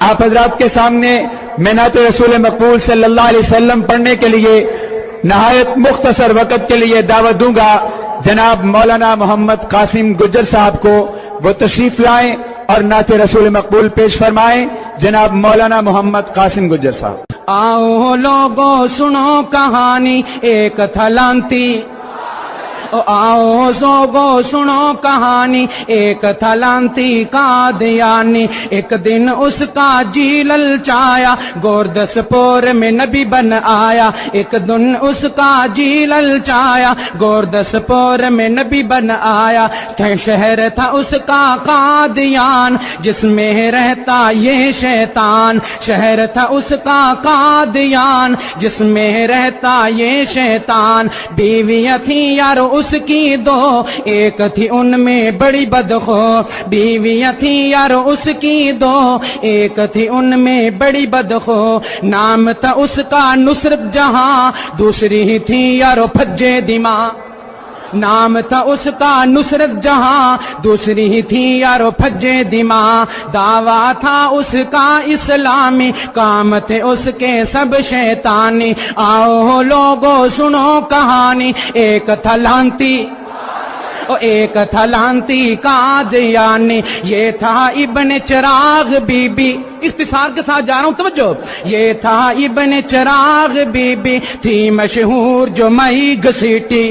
آپ حضرات کے سامنے میں نعت رسول مقبول صلی اللہ علیہ وسلم پڑھنے کے لیے نہایت مختصر وقت کے لیے دعوت دوں گا جناب مولانا محمد قاسم گجر صاحب کو، وہ تشریف لائیں اور نعت رسول مقبول پیش فرمائیں۔ جناب مولانا محمد قاسم گجر صاحب۔ آؤ لوگو سنو کہانی ایک تھا لانتی، آؤ لوگو سنو کہانی ایک تھا لانتی قادیانی، ایک دن اس کا جی للچایا گوردس پور میں نبی بن آیا، ایک دن اس کا جی للچایا گوردس پور میں نبی بن آیا، شہر تھا اس کا قادیان جس میں رہتا یہ شیطان، شہر تھا اس کا قادیان جس میں رہتا یہ شیطان، بیویاں تھیں یارو اس کی دو، ایک تھی ان میں بڑی بدخو، بیویاں تھیں یارو اس کی دو، ایک تھی ان میں بڑی بدخو، نام تھا اس کا نصرت جہاں، دوسری تھی یارو پھجے دماغ، نام تھا اس کا نصرت جہاں، دوسری تھی یارو پھجے دماغ، دعویٰ تھا اس کا اسلامی، کام تھے اس کے سب شیطانی، آؤ لوگو سنو کہانی ایک تھا لانتی، ایک تھا لانتی قادیانی، یہ تھا ابن چراغ بی بی، اختصار کے ساتھ جا رہا ہوں توجہ، یہ تھا ابن چراغ بی بی تھی مشہور جو مئی گھسیٹی،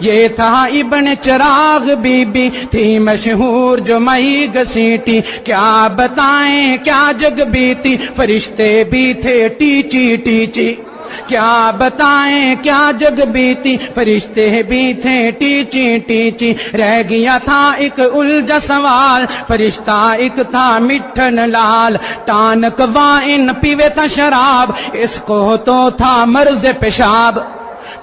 یہ تھا ابن چراغ بی بی تھی مشہور جو مئی گھسیٹی، کیا بتائیں کیا جگ بیتی، فرشتے بھی تھے ٹیچی ٹیچی، کیا بتائیں کیا جگ بیتی، فرشتے بھی تھے ٹیچی ٹیچی، رہ گیا تھا ایک الجھا سوال، فرشتہ ایک تھا مٹھن لال، ٹانک وائن پیوے تھا شراب، اس کو تو تھا مرض پیشاب،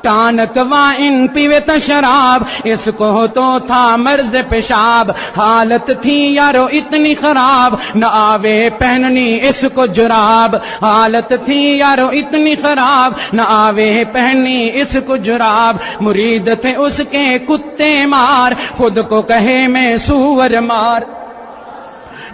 ٹانک وائن پیوے تھا شراب، اس کو تو تھا مرض پیشاب، حالت تھی یارو اتنی خراب نہ آوے پہننی اس کو جراب، حالت تھی یارو اتنی خراب نہ آوے پہننی اس کو جراب، مرید تھے اس کے کتے مار، خود کو کہے میں سور مار،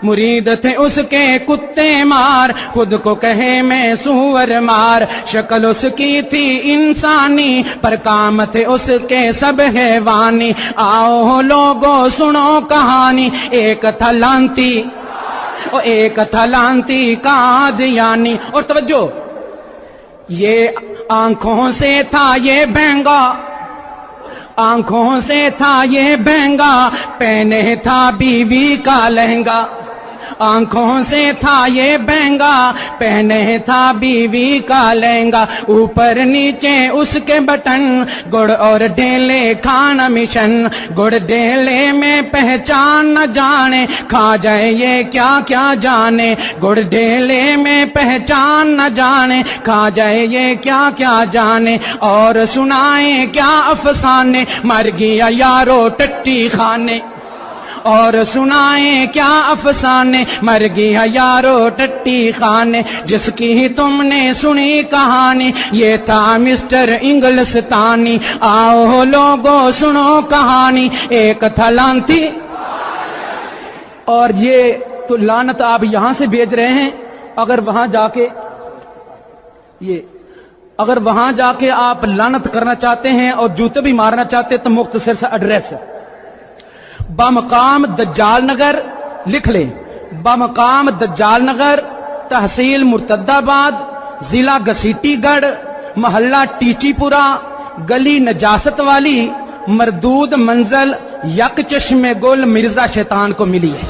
مرید تھے اس کے کتے مار، خود کو کہے میں سور مار، شکل اس کی تھی انسانی پر کام تھے اس کے سب حیوانی، آؤ لوگو سنو کہانی ایک تھا لانتی، ایک تھا لانتی قادیانی، اور توجہ یہ آنکھوں سے تھا یہ بہنگا، آنکھوں سے تھا یہ بہنگا، پہنے تھا بیوی کا لہنگا، آنکھوں سے تھا یہ بہنگا، پہنے تھا بیوی کا لہنگا، اوپر نیچے اس کے بٹن، گڑ اور ڈیلے کھانا مشن، گڑ ڈیلے میں پہچان نہ جانے، کھا جائے یہ کیا کیا جانے، گڑ ڈیلے میں پہچان نہ جانے، کھا جائے یہ کیا کیا جانے، اور سنائیں کیا افسانے، مر گیا یارو ٹٹی خانے، اور سنائیں کیا افسانے، مر گیا یارو ٹٹی خانے، جس کی تم نے سنی کہانی یہ تھا مسٹر انگلستانی، آؤ لوگو سنو کہانی ایک تھا لانتی، اور یہ تو لعنت آپ یہاں سے بھیج رہے ہیں، اگر وہاں جا کے آپ لعنت کرنا چاہتے ہیں اور جوتے بھی مارنا چاہتے ہیں تو مختصر سا ایڈریس بمقام دجال نگر لکھ لیں، بمقام دجال نگر، تحصیل مرتد آباد، ضلع گسیٹی گڑھ، محلہ ٹیچی پورا، گلی نجاست والی، مردود منزل یک چشم گل مرزا شیطان کو ملی ہے۔